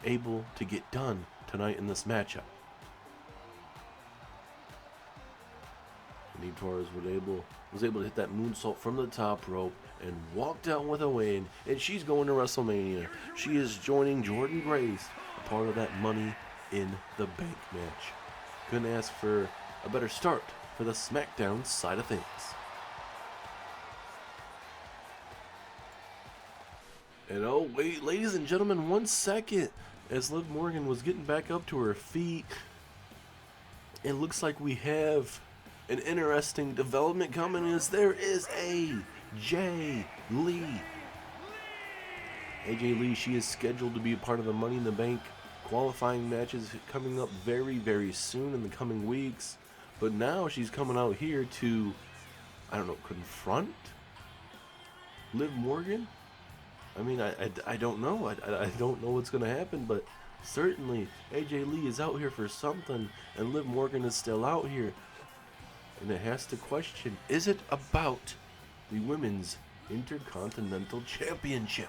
able to get done tonight in this matchup. And Eve Torres was able to hit that moonsault from the top rope and walked out with a win. And she's going to WrestleMania. She is joining Jordynne Grace, a part of that Money in the Bank match. Couldn't ask for a better start for the Smackdown side of things. And oh wait, ladies and gentlemen, 1 second. As Liv Morgan was getting back up to her feet, it looks like we have an interesting development coming, as there is AJ Lee. AJ Lee, she is scheduled to be a part of the Money in the Bank qualifying matches coming up very, very soon in the coming weeks. But now she's coming out here to, confront Liv Morgan? I mean, I don't know. I don't know what's going to happen, but certainly AJ Lee is out here for something, and Liv Morgan is still out here. And it has to question, is it about the Women's Intercontinental Championship?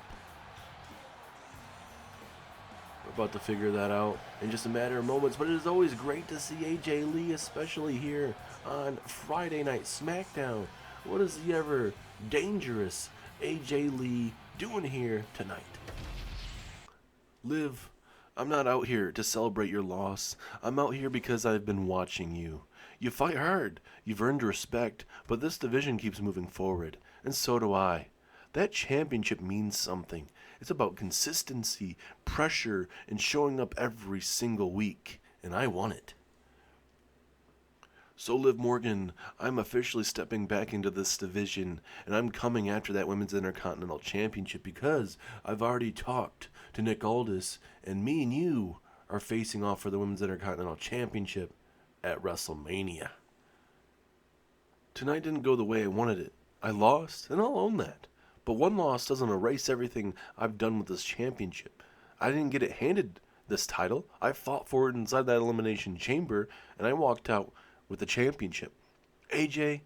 We're about to figure that out in just a matter of moments, but it is always great to see AJ Lee, especially here on Friday Night SmackDown. What is the ever dangerous AJ Lee doing here tonight? Liv, I'm not out here to celebrate your loss. I'm out here because I've been watching you. You fight hard, you've earned respect, but this division keeps moving forward, and so do I. That championship means something. It's about consistency, pressure, and showing up every single week, and I want it. So Liv Morgan, I'm officially stepping back into this division, and I'm coming after that Women's Intercontinental Championship because I've already talked to Nick Aldis, and me and you are facing off for the Women's Intercontinental Championship at WrestleMania. Tonight didn't go the way I wanted it. I lost, and I'll own that. But one loss doesn't erase everything I've done with this championship. I didn't get it handed this title. I fought for it inside that elimination chamber, and I walked out with the championship. AJ,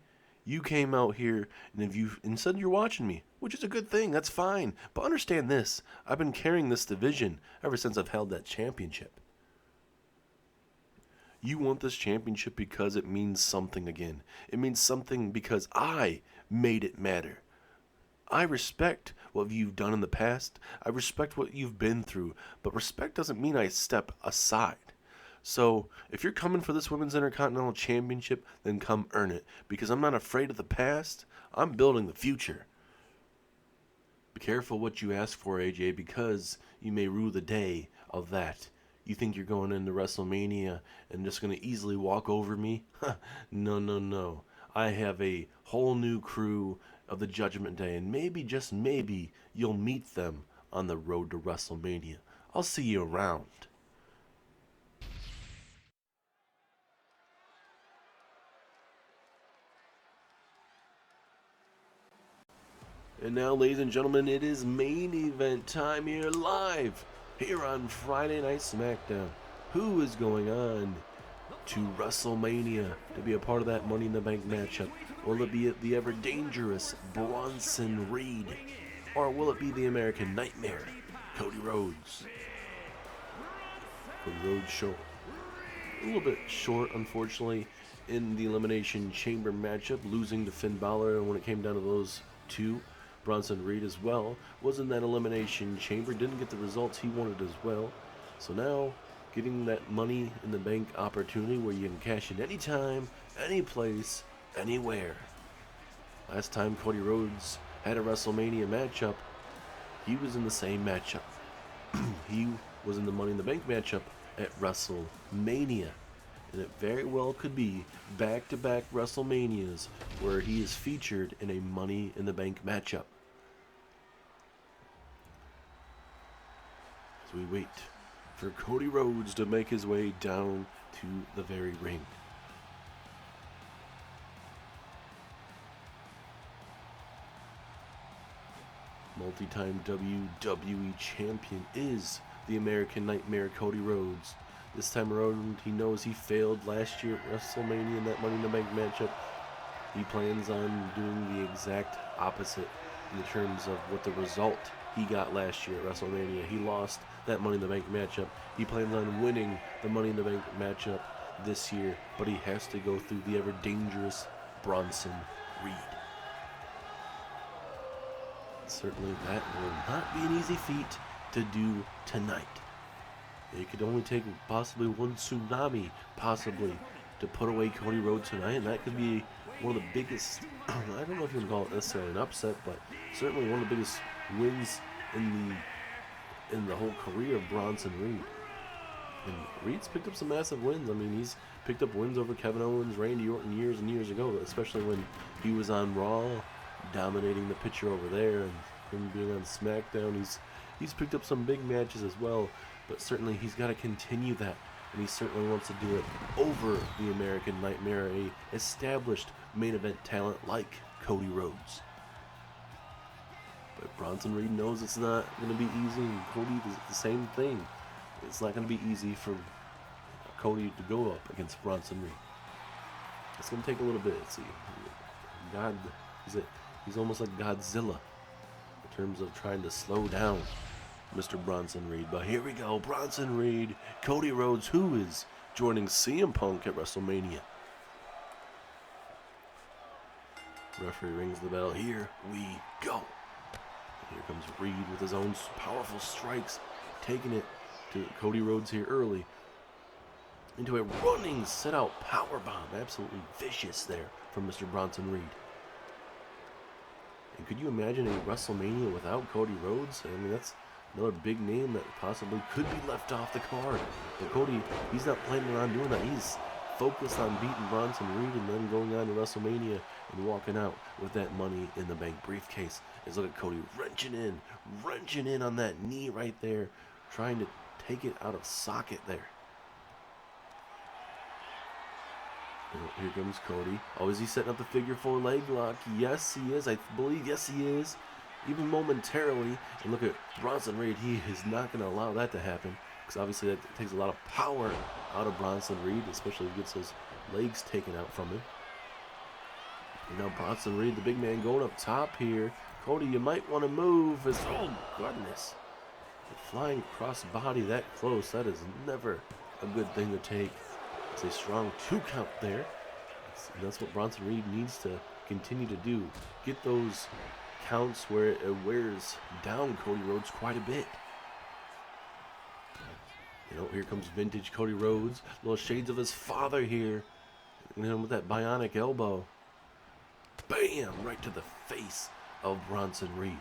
you came out here and said you're watching me, which is a good thing. That's fine. But understand this: I've been carrying this division ever since I've held that championship. You want this championship because it means something again. It means something because I made it matter. I respect what you've done in the past. I respect what you've been through. But respect doesn't mean I step aside. So, if you're coming for this Women's Intercontinental Championship, then come earn it. Because I'm not afraid of the past. I'm building the future. Be careful what you ask for, AJ, because you may rue the day of that. You think you're going into WrestleMania and just going to easily walk over me? No, no, no. I have a whole new crew of the Judgment Day, and maybe, just maybe, you'll meet them on the road to WrestleMania. I'll see you around. And now, ladies and gentlemen, it is main event time here live here on Friday Night Smackdown. Who is going on to WrestleMania to be a part of that Money in the Bank matchup? Will it be the ever dangerous Bronson Reed? Or will it be the American Nightmare, Cody Rhodes? Cody Rhodes short. A little bit short, unfortunately, in the Elimination Chamber matchup, losing to Finn Balor. And when it came down to those two, Bronson Reed as well was in that Elimination Chamber, didn't get the results he wanted as well. So now, getting that Money in the Bank opportunity where you can cash in anytime, any place, anywhere. Last time Cody Rhodes had a WrestleMania matchup, he was in the same matchup. He was in the Money in the Bank matchup at WrestleMania. And it very well could be back-to-back WrestleManias where he is featured in a Money in the Bank matchup. As we wait for Cody Rhodes to make his way down to the very ring. Multi-time WWE champion is the American Nightmare, Cody Rhodes. This time around, he knows he failed last year at WrestleMania in that Money in the Bank matchup. He plans on doing the exact opposite in terms of what the result he got last year at WrestleMania. He lost that Money in the Bank matchup. He plans on winning the Money in the Bank matchup this year, but he has to go through the ever dangerous Bronson Reed. Certainly that will not be an easy feat to do tonight. It could only take possibly one tsunami, possibly, to put away Cody Rhodes tonight, and that could be one of the biggest, I don't know if you can call it necessarily an upset, but certainly one of the biggest wins in the whole career of Bronson Reed. And Reed's picked up some massive wins. I mean, he's picked up wins over Kevin Owens, Randy Orton years and years ago, especially when he was on Raw, dominating the picture over there, and him being on SmackDown. He's picked up some big matches as well. But certainly he's got to continue that, and he certainly wants to do it over the American Nightmare, a established main event talent like Cody Rhodes. But Bronson Reed knows it's not going to be easy, and Cody does the same thing. It's not going to be easy for Cody to go up against Bronson Reed. It's going to take a little bit. See, he's almost like Godzilla in terms of trying to slow down Mr. Bronson Reed. But here we go, Bronson Reed, Cody Rhodes, who is joining CM Punk at WrestleMania. Referee rings the bell. Here we go. Here comes Reed with his own powerful strikes, taking it to Cody Rhodes here early into a running set-out powerbomb. Absolutely vicious there from Mr. Bronson Reed. And could you imagine a WrestleMania without Cody Rhodes? I mean, that's another big name that possibly could be left off the card. But Cody, he's not planning on doing that. He's focused on beating Bronson Reed and then going on to WrestleMania and walking out with that Money in the Bank briefcase. Let's look at Cody wrenching in on that knee right there, trying to take it out of socket there. And here comes Cody. Oh, is he setting up the figure 4 leg lock? Yes, he is. I believe, yes, he is. Even momentarily. And look at Bronson Reed. He is not going to allow that to happen. because obviously that takes a lot of power out of Bronson Reed, especially if he gets those legs taken out from him. You know, Bronson Reed, the big man, going up top here. Cody, you might want to move. Oh, goodness. The flying cross body that close, that is never a good thing to take. It's a strong 2 count there. And that's what Bronson Reed needs to continue to do. Get those counts where it wears down Cody Rhodes quite a bit. You know, here comes vintage Cody Rhodes. Little shades of his father here. You know, with that bionic elbow. Bam! Right to the face of Bronson Reed.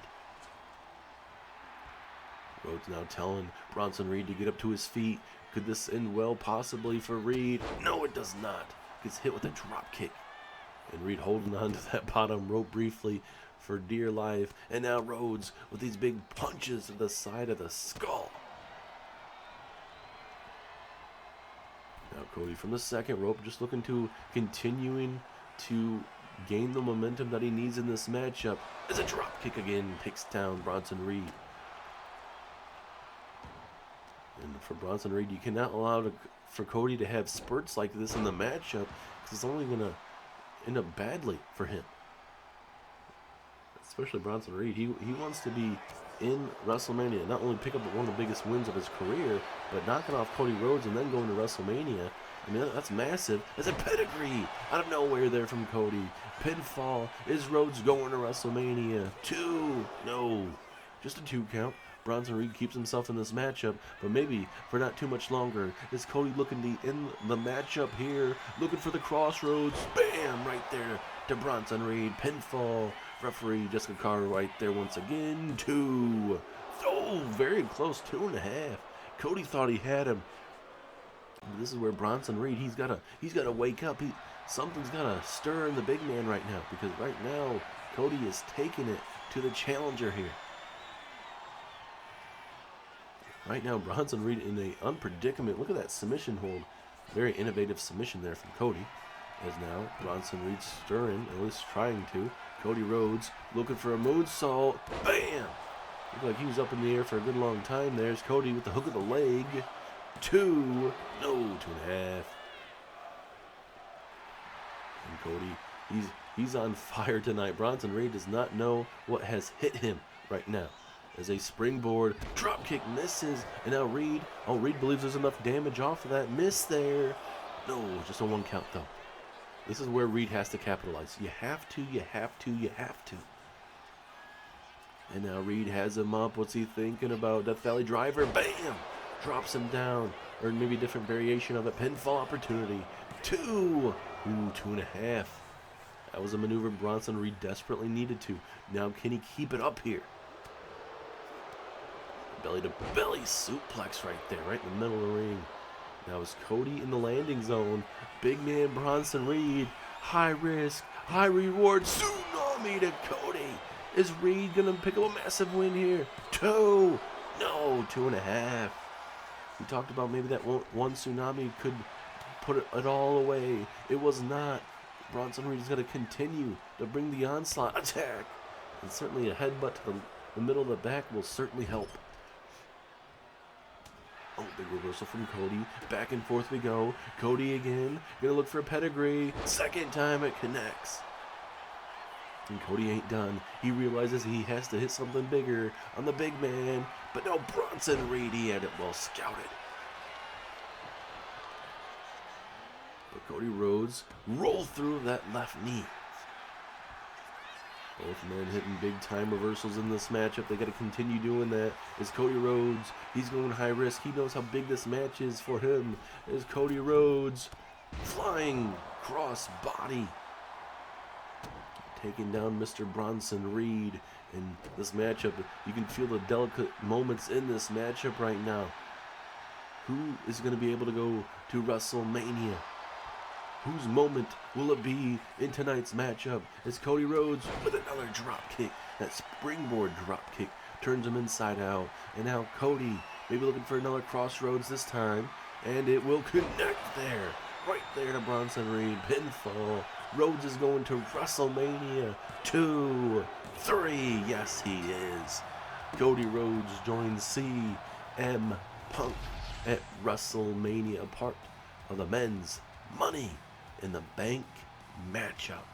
Rhodes now telling Bronson Reed to get up to his feet. Could this end well possibly for Reed? No, it does not. Gets hit with a drop kick. And Reed holding on to that bottom rope briefly for dear life. And now Rhodes with these big punches to the side of the skull. Now Cody from the second rope, just looking to continuing to gain the momentum that he needs in this matchup. As a drop kick again takes down Bronson Reed. And for Bronson Reed, you cannot allow for Cody to have spurts like this in the matchup, because it's only going to end up badly for him. Especially Bronson Reed. He wants to be in WrestleMania, not only pick up one of the biggest wins of his career, but knocking off Cody Rhodes and then going to WrestleMania. I mean, that's massive. There's a pedigree out of nowhere there from Cody. Pinfall. Is Rhodes going to WrestleMania? 2. No. Just a 2 count. Bronson Reed keeps himself in this matchup, but maybe for not too much longer. Is Cody looking to end the matchup here? Looking for the crossroads. Bam! Right there to Bronson Reed. Pinfall. Referee Jessica Carter right there once again. 2. Oh, very close. 2.5. Cody thought he had him. This is where Bronson Reed, he's gotta wake up. Something's gotta stir in the big man right now, because right now Cody is taking it to the challenger here. Right now, Bronson Reed in a unpredicament. Look at that submission hold. Very innovative submission there from Cody. As now, Bronson Reed stirring, at least trying to. Cody Rhodes looking for a moonsault. Bam! Looked like he was up in the air for a good long time. There's Cody with the hook of the leg. 2. No, 2.5. And Cody, he's on fire tonight. Bronson Reed does not know what has hit him right now. As a springboard drop kick misses, and now Reed believes there's enough damage off of that. Miss there. No, just a 1 count though. This is where Reed has to capitalize. You have to. And now Reed has him up. What's he thinking about? Death Valley Driver. Bam! Drops him down. Or maybe a different variation of it. Pinfall opportunity. 2. Ooh, 2.5. That was a maneuver Bronson Reed desperately needed to. Now can he keep it up here? Belly to belly suplex right there, right in the middle of the ring. Now is Cody in the landing zone. Big man Bronson Reed. High risk, high reward. Tsunami to Cody. Is Reed going to pick up a massive win here? 2. No, 2.5. We talked about maybe that one tsunami could put it all away. It was not. Bronson Reed is going to continue to bring the onslaught attack. And certainly a headbutt to the middle of the back will certainly help. Oh, big reversal from Cody. Back and forth we go. Cody again. Gonna look for a pedigree. Second time it connects. And Cody ain't done. He realizes he has to hit something bigger on the big man. But no, Bronson Reed, he had it well scouted. But Cody Rhodes roll through that left knee. Both men hitting big-time reversals in this matchup. They got to continue doing that. Is Cody Rhodes. He's going high risk. He knows how big this match is for him. Is Cody Rhodes. Flying cross body. Taking down Mr. Bronson Reed. In this matchup, you can feel the delicate moments in this matchup right now. Who is going to be able to go to WrestleMania? Whose moment will it be in tonight's matchup? It's Cody Rhodes with another drop kick. That springboard drop kick turns him inside out. And now Cody, maybe looking for another crossroads this time. And it will connect there. Right there to Bronson Reed. Pinfall. Rhodes is going to WrestleMania 2, 3. Yes, he is. Cody Rhodes joins CM Punk at WrestleMania, part of the men's Money in the Bank matchup.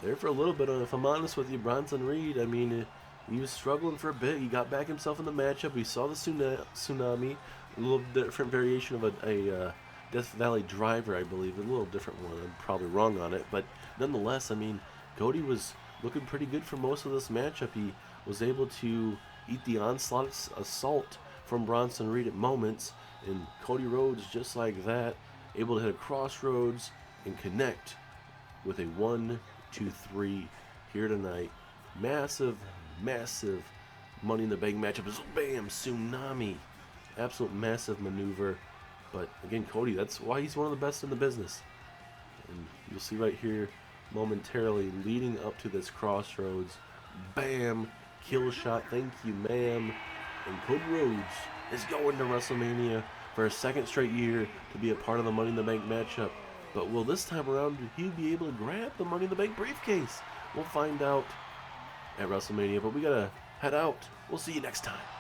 There for a little bit, if I'm honest with you, Bronson Reed, I mean, he was struggling for a bit. He got back himself in the matchup. We saw the tsunami, a little different variation of a Death Valley driver, I believe. A little different one. I'm probably wrong on it. But nonetheless, I mean, Cody was looking pretty good for most of this matchup. He was able to eat the onslaught assault from Bronson Reed at moments. And Cody Rhodes, just like that, able to hit a crossroads and connect with a 1, 2, 3 here tonight. Massive Money in the Bank matchup. Bam, tsunami. Absolute massive maneuver. But again, Cody, that's why he's one of the best in the business. And you'll see right here momentarily leading up to this crossroads. Bam, kill shot. Thank you, ma'am. And Cody Rhodes is going to WrestleMania for a second straight year to be a part of the Money in the Bank matchup. But will this time around he be able to grab the Money in the Bank briefcase? We'll find out at WrestleMania, but we gotta head out. We'll see you next time.